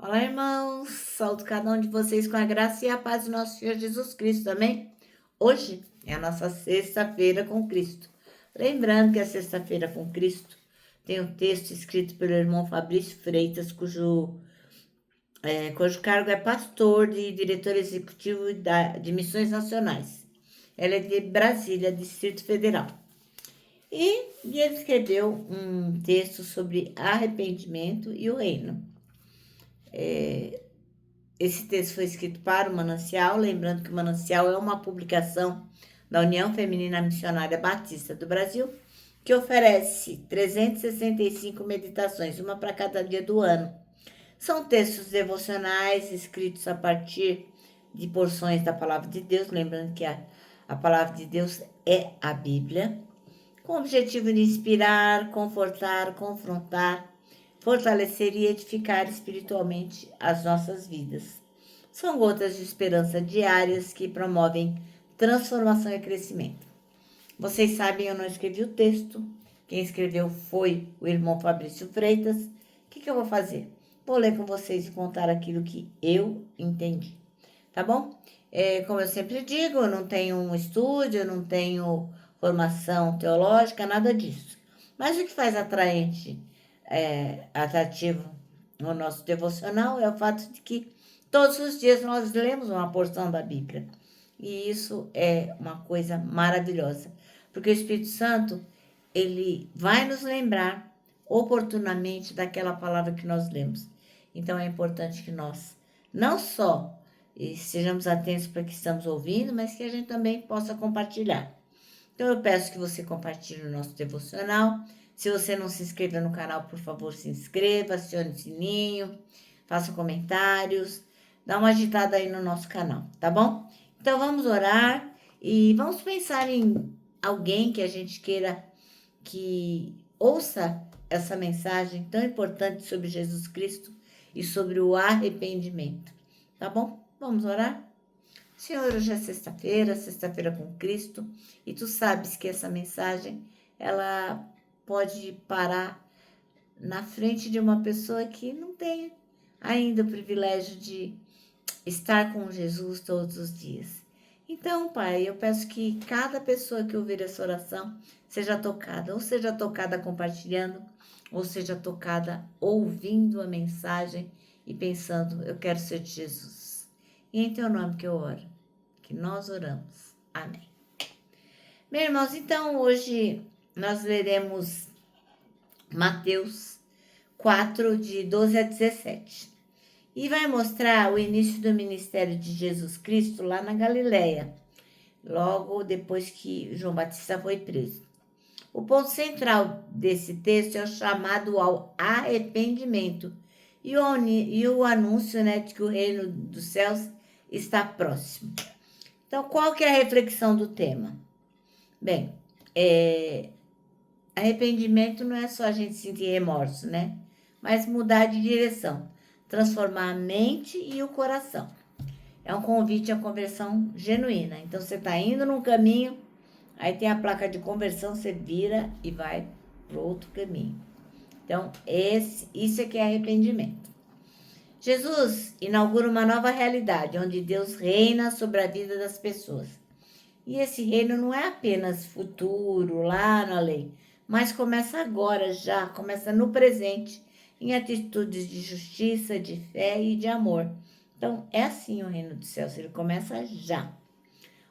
Olá, irmãos. Saúdo cada um de vocês com a graça e a paz do nosso Senhor Jesus Cristo, amém? Hoje é a nossa sexta-feira com Cristo. Lembrando que a sexta-feira com Cristo tem um texto escrito pelo irmão Fabrício Freitas, cujo cargo é pastor e diretor executivo de Missões Nacionais. Ela é de Brasília, Distrito Federal. E ele escreveu um texto sobre arrependimento e o reino. Esse texto foi escrito para o Manancial, lembrando que o Manancial é uma publicação da União Feminina Missionária Batista do Brasil, que oferece 365 meditações, uma para cada dia do ano. São textos devocionais escritos a partir de porções da Palavra de Deus, lembrando que a Palavra de Deus é a Bíblia, com o objetivo de inspirar, confortar, confrontar, fortalecer e edificar espiritualmente as nossas vidas. São gotas de esperança diárias que promovem transformação e crescimento. Vocês sabem, eu não escrevi o texto. Quem escreveu foi o irmão Fabrício Freitas. O que eu vou fazer? Vou ler com vocês e contar aquilo que eu entendi. Tá bom? Como eu sempre digo, eu não tenho um estúdio, eu não tenho formação teológica, nada disso. Mas o que faz atrativo no nosso devocional é o fato de que todos os dias nós lemos uma porção da Bíblia. E isso é uma coisa maravilhosa, porque o Espírito Santo, ele vai nos lembrar oportunamente daquela palavra que nós lemos. Então é importante que nós não só estejamos atentos para o que estamos ouvindo, mas que a gente também possa compartilhar. Então eu peço que você compartilhe o nosso devocional. Se você não se inscreveu no canal, por favor, se inscreva, acione o sininho, faça comentários, dá uma agitada aí no nosso canal, tá bom? Então vamos orar e vamos pensar em alguém que a gente queira que ouça essa mensagem tão importante sobre Jesus Cristo e sobre o arrependimento, tá bom? Vamos orar? Senhor, hoje é sexta-feira com Cristo, e tu sabes que essa mensagem, ela pode parar na frente de uma pessoa que não tem ainda o privilégio de estar com Jesus todos os dias. Então, Pai, eu peço que cada pessoa que ouvir essa oração seja tocada, ou seja tocada compartilhando, ou seja tocada ouvindo a mensagem e pensando, eu quero ser de Jesus. E em teu nome que eu oro, que nós oramos. Amém. Meus irmãos, então hoje nós leremos Mateus 4, de 12 a 17. E vai mostrar o início do ministério de Jesus Cristo lá na Galileia, logo depois que João Batista foi preso. O ponto central desse texto é o chamado ao arrependimento e o anúncio, de que o reino dos céus está próximo. Então, qual que é a reflexão do tema? Bem, arrependimento não é só a gente sentir remorso, mas mudar de direção, transformar a mente e o coração. É um convite à conversão genuína. Então, você está indo num caminho, aí tem a placa de conversão, você vira e vai para outro caminho. Então, isso é que é arrependimento. Jesus inaugura uma nova realidade, onde Deus reina sobre a vida das pessoas. E esse reino não é apenas futuro, lá na lei, mas começa agora já, começa no presente, em atitudes de justiça, de fé e de amor. Então, é assim o reino dos céus, ele começa já.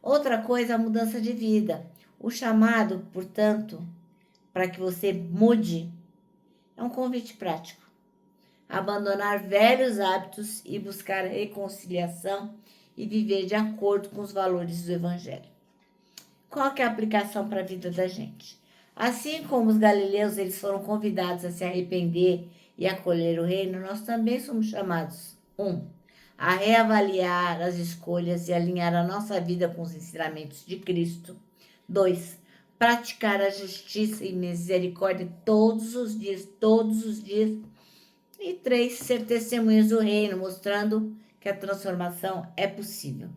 Outra coisa, a mudança de vida. O chamado, portanto, para que você mude, é um convite prático. Abandonar velhos hábitos e buscar reconciliação e viver de acordo com os valores do Evangelho. Qual que é a aplicação para a vida da gente? Assim como os galileus eles foram convidados a se arrepender e acolher o reino, nós também somos chamados, a reavaliar as escolhas e alinhar a nossa vida com os ensinamentos de Cristo. 2, praticar a justiça e misericórdia todos os dias. E 3, ser testemunhas do reino, mostrando que a transformação é possível.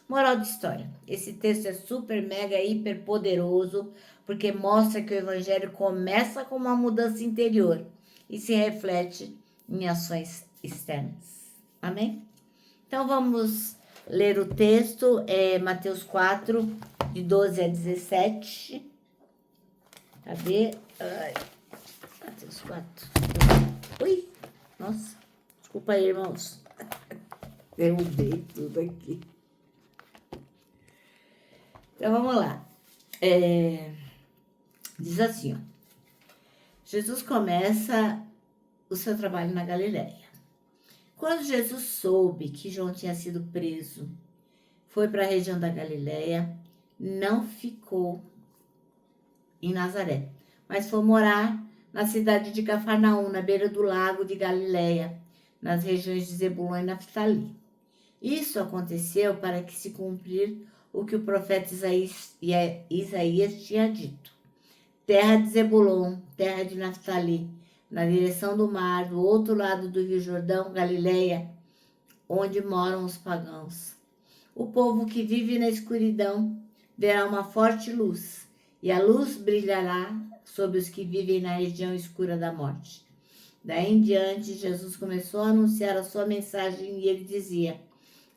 Moral de história. Esse texto é super, mega, hiper poderoso, porque mostra que o evangelho começa com uma mudança interior e se reflete em ações externas. Amém? Então, vamos ler o texto, Mateus 4, de 12 a 17. Cadê? Ai, Mateus 4. Ui, nossa, desculpa aí, irmãos. Derrubei tudo aqui. Então, vamos lá. Diz assim, ó. Jesus começa o seu trabalho na Galileia. Quando Jesus soube que João tinha sido preso, foi para a região da Galileia, não ficou em Nazaré, mas foi morar na cidade de Cafarnaum, na beira do lago de Galileia, nas regiões de Zebulon e Naftali. Isso aconteceu para que se cumprir o que o profeta Isaías tinha dito. Terra de Zebulon, terra de Naftali, na direção do mar, do outro lado do Rio Jordão, Galileia, onde moram os pagãos. O povo que vive na escuridão verá uma forte luz, e a luz brilhará sobre os que vivem na região escura da morte. Daí em diante, Jesus começou a anunciar a sua mensagem e ele dizia: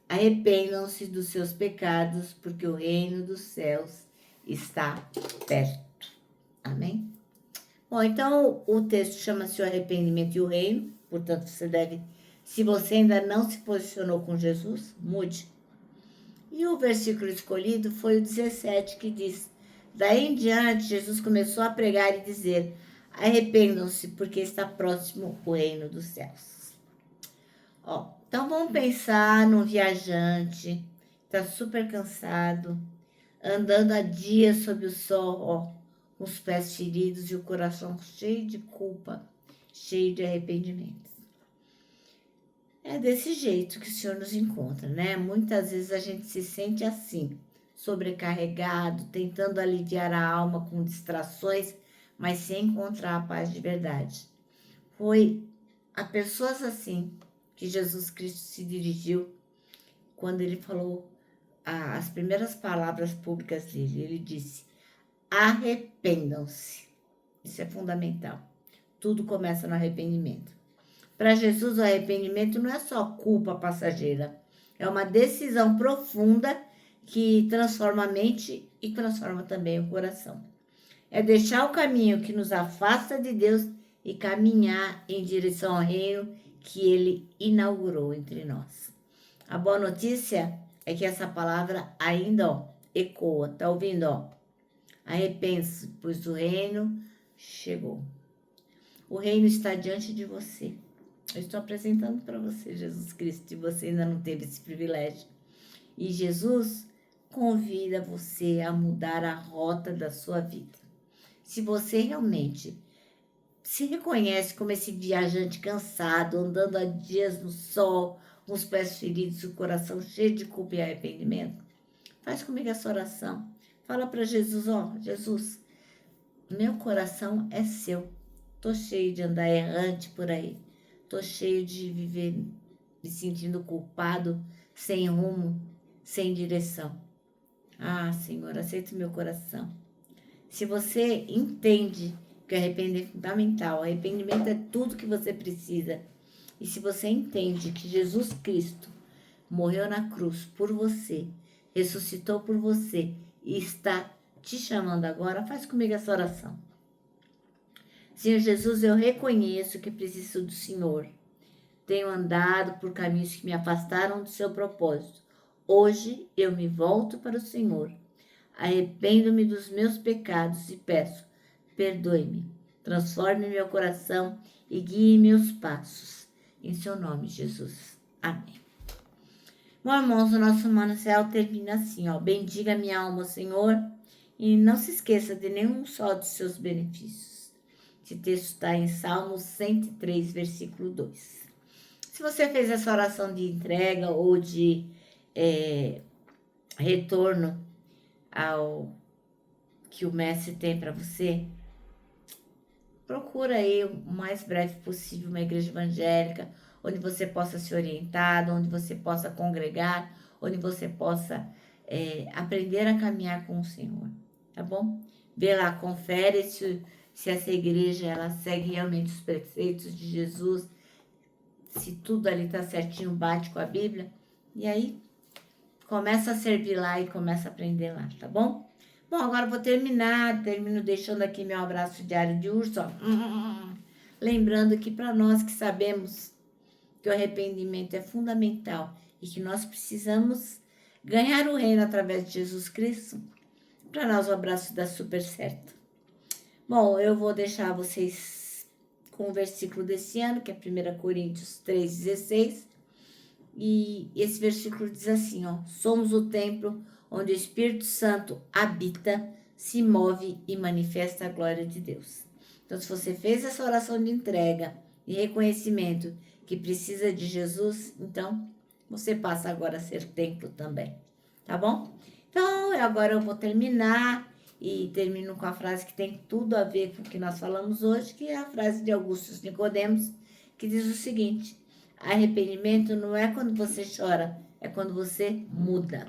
arrependam-se dos seus pecados, porque o reino dos céus está perto. Amém? Bom, então o texto chama-se o arrependimento e o reino, portanto você deve, se você ainda não se posicionou com Jesus, mude. E o versículo escolhido foi o 17, que diz: daí em diante Jesus começou a pregar e dizer: arrependam-se, porque está próximo o reino dos céus. Então vamos pensar num viajante, está super cansado, andando há dias sob o sol, com os pés feridos e o coração cheio de culpa, cheio de arrependimento. É desse jeito que o Senhor nos encontra, né? Muitas vezes a gente se sente assim, sobrecarregado, tentando aliviar a alma com distrações, mas sem encontrar a paz de verdade. Foi a pessoas assim que Jesus Cristo se dirigiu quando ele falou as primeiras palavras públicas dele. Ele disse: arrependam-se. Isso é fundamental. Tudo começa no arrependimento. Para Jesus, o arrependimento não é só culpa passageira. É uma decisão profunda que transforma a mente e transforma também o coração. É deixar o caminho que nos afasta de Deus e caminhar em direção ao reino que ele inaugurou entre nós. A boa notícia é que essa palavra ainda ecoa. Tá ouvindo? Arrepende-se, pois o reino chegou. O reino está diante de você. Eu estou apresentando para você Jesus Cristo, se você ainda não teve esse privilégio. E Jesus convida você a mudar a rota da sua vida. Se você realmente se reconhece como esse viajante cansado, andando há dias no sol, com os pés feridos, o coração cheio de culpa e arrependimento, faz comigo essa oração. Fala para Jesus: Jesus, meu coração é seu. Tô cheio de andar errante por aí. Tô cheio de viver me sentindo culpado, sem rumo, sem direção. Senhor, aceita o meu coração. Se você entende que o arrependimento é fundamental, arrependimento é tudo que você precisa. E se você entende que Jesus Cristo morreu na cruz por você, ressuscitou por você e está te chamando agora, faz comigo essa oração. Senhor Jesus, eu reconheço que preciso do Senhor. Tenho andado por caminhos que me afastaram do seu propósito. Hoje eu me volto para o Senhor. Arrependo-me dos meus pecados e peço: perdoe-me, transforme meu coração e guie meus passos. Em seu nome, Jesus. Amém. Bom, irmãos, o nosso Manancial termina assim, bendiga minha alma, Senhor, e não se esqueça de nenhum só dos seus benefícios. Esse texto está em Salmos 103, versículo 2. Se você fez essa oração de entrega ou de retorno ao que o mestre tem para você, procura aí o mais breve possível uma igreja evangélica, onde você possa se orientar, onde você possa congregar, onde você possa aprender a caminhar com o Senhor, tá bom? Vê lá, confere se essa igreja ela segue realmente os preceitos de Jesus, se tudo ali tá certinho, bate com a Bíblia. E aí, começa a servir lá e começa a aprender lá, tá bom? Bom, agora eu vou terminar. Termino deixando aqui meu abraço diário de urso, ó. Lembrando que para nós que sabemos que o arrependimento é fundamental e que nós precisamos ganhar o reino através de Jesus Cristo, para nós o abraço dá super certo. Bom, eu vou deixar vocês com o versículo desse ano, que é 1 Coríntios 3,16. E esse versículo diz assim, ó: somos o templo onde o Espírito Santo habita, se move e manifesta a glória de Deus. Então, se você fez essa oração de entrega e reconhecimento que precisa de Jesus, então você passa agora a ser templo também, tá bom? Então, agora eu vou terminar e termino com a frase que tem tudo a ver com o que nós falamos hoje, que é a frase de Augusto Nicodemos, que diz o seguinte: arrependimento não é quando você chora, é quando você muda.